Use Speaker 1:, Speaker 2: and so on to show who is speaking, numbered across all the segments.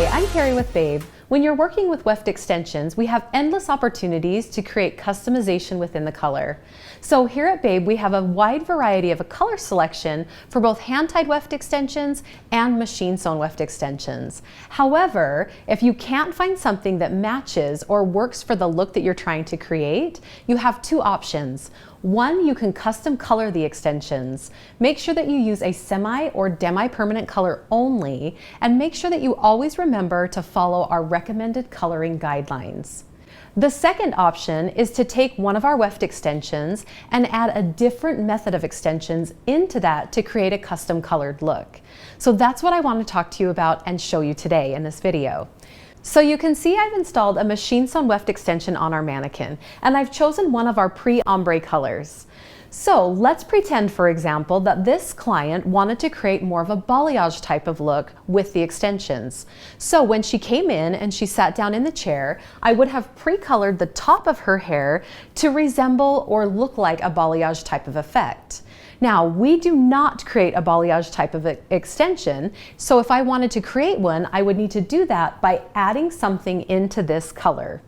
Speaker 1: Hi, I'm Kari with Babe. When you're working with Weft extensions, we have endless opportunities to create customization within the color. So here at Babe, we have a wide variety of a color selection for both hand-tied Weft extensions and machine-sewn Weft extensions. However, if you can't find something that matches or works for the look that you're trying to create, you have two options. One, you can custom color the extensions. Make sure that you use a semi or demi-permanent color only, and make sure that you always remember to follow our recommended coloring guidelines. The second option is to take one of our Weft extensions and add a different method of extensions into that to create a custom colored look. So that's what I want to talk to you about and show you today in this video. So you can see I've installed a machine-sewn Weft extension on our mannequin, and I've chosen one of our pre-ombre colors. So let's pretend, for example, that this client wanted to create more of a balayage type of look with the extensions. So when she came in and she sat down in the chair, I would have pre-colored the top of her hair to resemble or look like a balayage type of effect. Now, we do not create a balayage type of extension, so if I wanted to create one, I would need to do that by adding something into this color.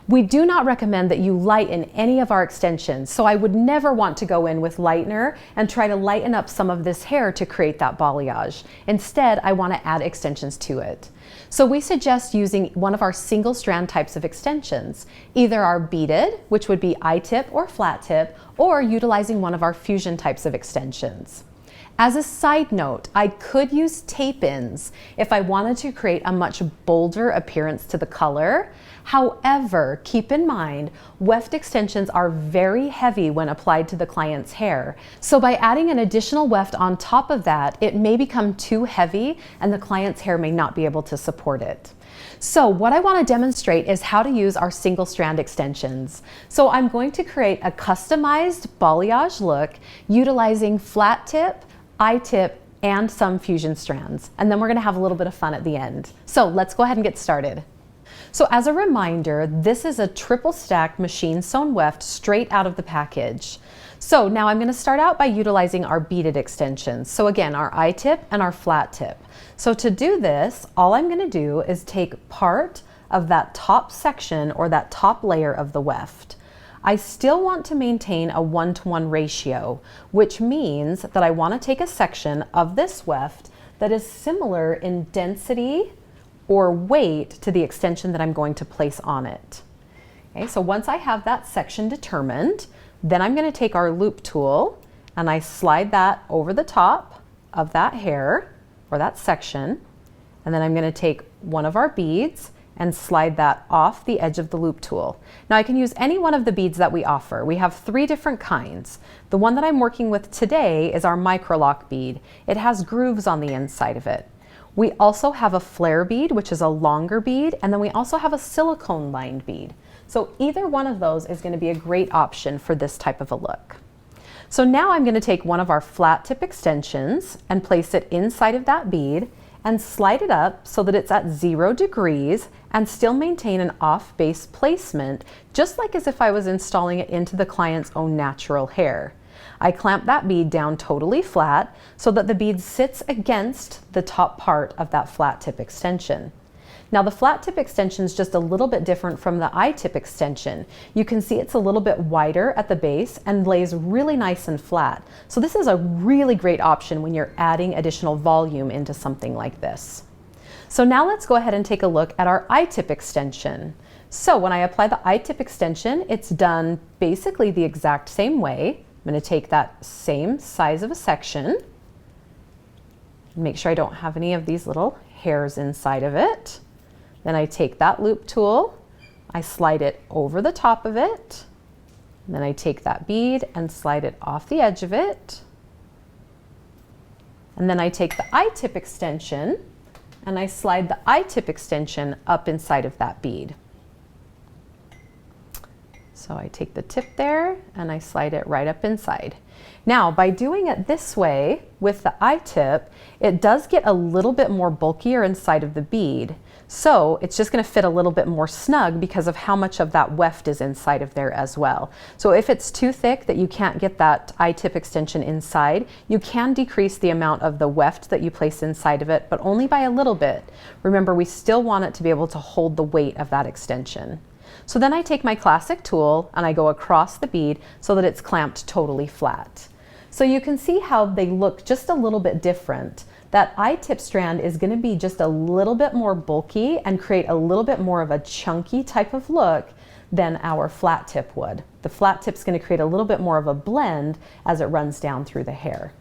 Speaker 1: We do not recommend that you lighten any of our extensions, so I would never want to go in with lightener and try to lighten up some of this hair to create that balayage. Instead, I want to add extensions to it. So we suggest using one of our single strand types of extensions, either our beaded, which would be I-tip or flat tip, or utilizing one of our fusion types of extensions. As a side note, I could use tape-ins if I wanted to create a much bolder appearance to the color. However, keep in mind, Weft extensions are very heavy when applied to the client's hair. So by adding an additional Weft on top of that, it may become too heavy and the client's hair may not be able to support it. So what I want to demonstrate is how to use our single strand extensions. So I'm going to create a customized balayage look utilizing flat tip, I-tip, and some fusion strands. And then we're going to have a little bit of fun at the end. So let's go ahead and get started. So as a reminder, this is a triple stack machine sewn Weft straight out of the package. So now I'm going to start out by utilizing our beaded extensions. So again, our I-tip and our flat tip. So to do this, all I'm going to do is take part of that top section or that top layer of the Weft. I still want to maintain a 1-to-1 ratio, which means that I want to take a section of this Weft that is similar in density or weight to the extension that I'm going to place on it. Okay, so once I have that section determined, then I'm going to take our loop tool and I slide that over the top of that hair or that section, and then I'm going to take one of our beads and slide that off the edge of the loop tool. Now I can use any one of the beads that we offer. We have 3 different kinds. The one that I'm working with today is our micro lock bead. It has grooves on the inside of it. We also have a flare bead, which is a longer bead, and then we also have a silicone lined bead. So either one of those is going to be a great option for this type of a look. So now I'm going to take one of our flat tip extensions and place it inside of that bead and slide it up so that it's at 0 degrees and still maintain an off base placement, just like as if I was installing it into the client's own natural hair. I clamp that bead down totally flat so that the bead sits against the top part of that flat tip extension. Now the flat tip extension is just a little bit different from the I-tip extension. You can see it's a little bit wider at the base and lays really nice and flat. So this is a really great option when you're adding additional volume into something like this. So now let's go ahead and take a look at our I-tip extension. So when I apply the I-tip extension, it's done basically the exact same way. I'm going to take that same size of a section, make sure I don't have any of these little hairs inside of it. Then I take that loop tool, I slide it over the top of it, and then I take that bead and slide it off the edge of it. And then I take the I-tip extension and I slide the I-tip extension up inside of that bead. So I take the tip there and I slide it right up inside. Now, by doing it this way with the I-tip, it does get a little bit more bulkier inside of the bead. So it's just going to fit a little bit more snug because of how much of that weft is inside of there as well. So if it's too thick that you can't get that I-tip extension inside, you can decrease the amount of the weft that you place inside of it, but only by a little bit. Remember, we still want it to be able to hold the weight of that extension. So then I take my classic tool and I go across the bead so that it's clamped totally flat. So you can see how they look just a little bit different. That I-tip strand is going to be just a little bit more bulky and create a little bit more of a chunky type of look than our flat tip would. The flat tip's going to create a little bit more of a blend as it runs down through the hair.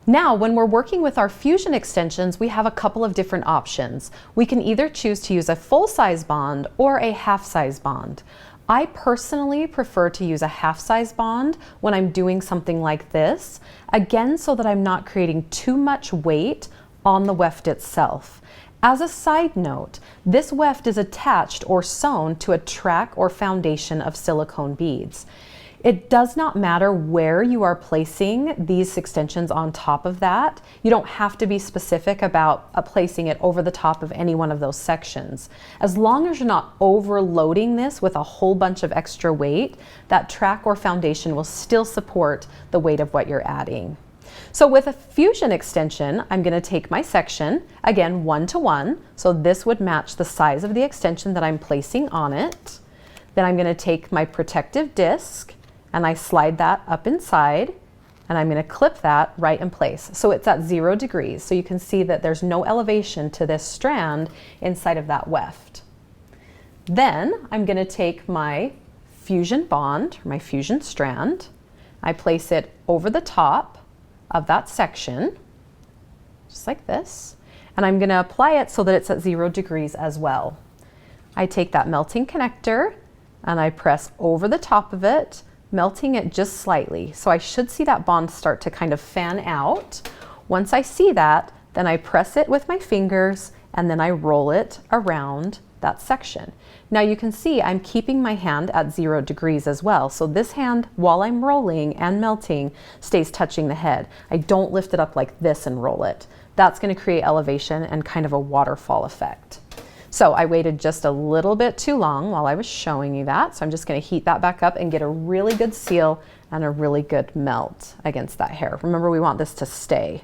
Speaker 1: Now, when we're working with our fusion extensions, we have a couple of different options. We can either choose to use a full-size bond or a half-size bond. I personally prefer to use a half-size bond when I'm doing something like this, again, so that I'm not creating too much weight on the weft itself. As a side note, this weft is attached or sewn to a track or foundation of silicone beads. It does not matter where you are placing these extensions on top of that. You don't have to be specific about placing it over the top of any one of those sections. As long as you're not overloading this with a whole bunch of extra weight, that track or foundation will still support the weight of what you're adding. So with a fusion extension, I'm going to take my section, again 1 to 1, so this would match the size of the extension that I'm placing on it. Then I'm going to take my protective disc and I slide that up inside, and I'm going to clip that right in place. So it's at 0 degrees. So you can see that there's no elevation to this strand inside of that weft. Then I'm going to take my fusion bond, or my fusion strand. I place it over the top of that section, just like this. And I'm going to apply it so that it's at 0 degrees as well. I take that melting connector and I press over the top of it, melting it just slightly. So I should see that bond start to kind of fan out. Once I see that, then I press it with my fingers and then I roll it around that section. Now you can see I'm keeping my hand at 0 degrees as well. So this hand, while I'm rolling and melting, stays touching the head. I don't lift it up like this and roll it. That's going to create elevation and kind of a waterfall effect. So I waited just a little bit too long while I was showing you that. So I'm just going to heat that back up and get a really good seal and a really good melt against that hair. Remember, we want this to stay.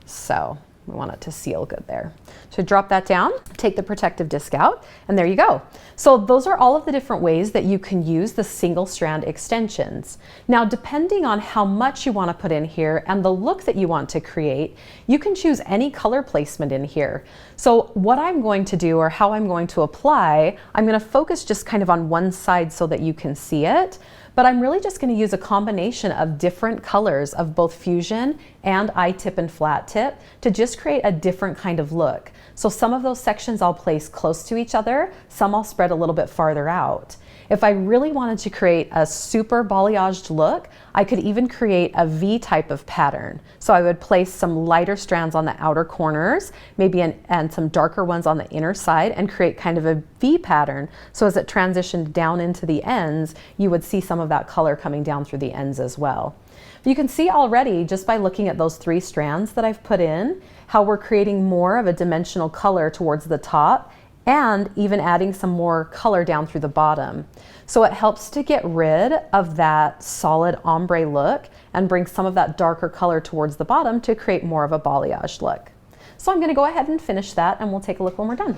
Speaker 1: So we want it to seal good there. So drop that down, take the protective disc out, and there you go. So those are all of the different ways that you can use the single strand extensions. Now, depending on how much you want to put in here and the look that you want to create, you can choose any color placement in here. So what I'm going to do, or how I'm going to apply, I'm going to focus just kind of on one side so that you can see it. But I'm really just going to use a combination of different colors of both fusion and I-tip and flat tip to just create a different kind of look. So some of those sections I'll place close to each other, some I'll spread a little bit farther out. If I really wanted to create a super balayaged look, I could even create a V type of pattern. So I would place some lighter strands on the outer corners, maybe and some darker ones on the inner side, and create kind of a V pattern. So as it transitioned down into the ends, you would see some of that color coming down through the ends as well. You can see already, just by looking at those 3 strands that I've put in, how we're creating more of a dimensional color towards the top and even adding some more color down through the bottom. So it helps to get rid of that solid ombre look and bring some of that darker color towards the bottom to create more of a balayage look. So I'm going to go ahead and finish that, and we'll take a look when we're done.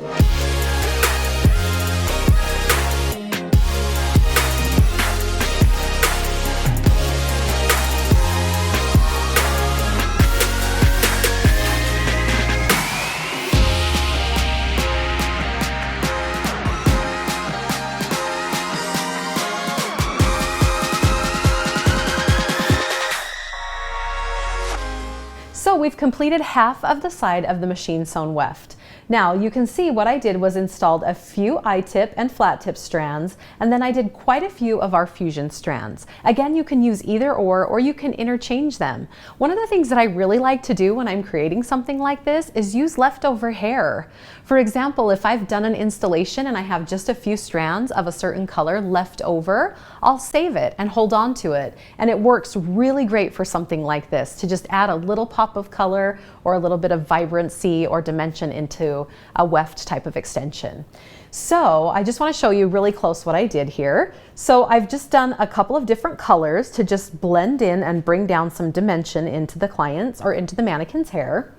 Speaker 1: So we've completed half of the side of the machine sewn weft. Now you can see what I did was installed a few I-tip and flat tip strands, and then I did quite a few of our fusion strands. Again, you can use either or you can interchange them. One of the things that I really like to do when I'm creating something like this is use leftover hair. For example, if I've done an installation and I have just a few strands of a certain color left over, I'll save it and hold on to it. And it works really great for something like this, to just add a little pop of color or a little bit of vibrancy or dimension into into a weft type of extension. So I just want to show you really close what I did here. So I've just done a couple of different colors to just blend in and bring down some dimension into the client's or into the mannequin's hair.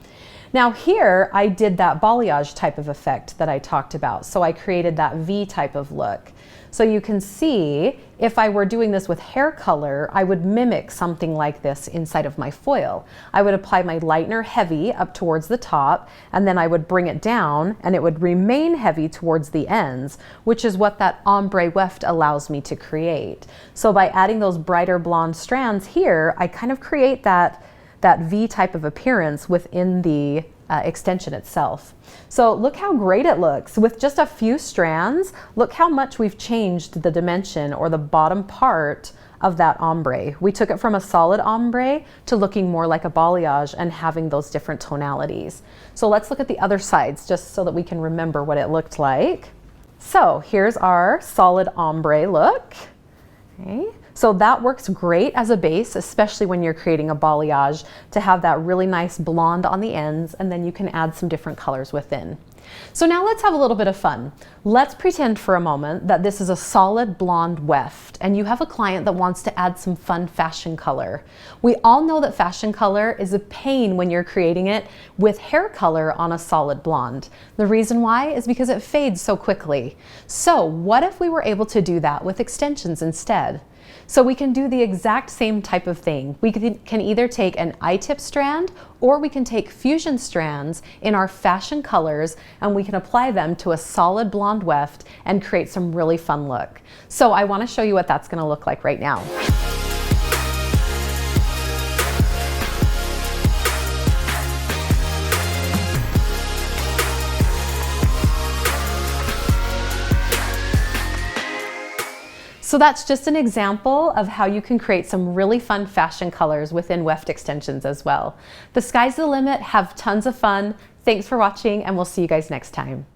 Speaker 1: Now here I did that balayage type of effect that I talked about. So I created that V type of look. So you can see if I were doing this with hair color, I would mimic something like this inside of my foil. I would apply my lightener heavy up towards the top, and then I would bring it down and it would remain heavy towards the ends, which is what that ombre weft allows me to create. So by adding those brighter blonde strands here, I kind of create that V type of appearance within the extension itself. So look how great it looks. With just a few strands, look how much we've changed the dimension or the bottom part of that ombre. We took it from a solid ombre to looking more like a balayage and having those different tonalities. So let's look at the other sides just so that we can remember what it looked like. So here's our solid ombre look. Okay. So that works great as a base, especially when you're creating a balayage, to have that really nice blonde on the ends, and then you can add some different colors within. So now let's have a little bit of fun. Let's pretend for a moment that this is a solid blonde weft and you have a client that wants to add some fun fashion color. We all know that fashion color is a pain when you're creating it with hair color on a solid blonde. The reason why is because it fades so quickly. So what if we were able to do that with extensions instead? So we can do the exact same type of thing. We can either take an I-tip strand or we can take fusion strands in our fashion colors and we can apply them to a solid blonde weft and create some really fun look. So I want to show you what that's going to look like right now. So that's just an example of how you can create some really fun fashion colors within weft extensions as well. The sky's the limit. Have tons of fun. Thanks for watching, and we'll see you guys next time.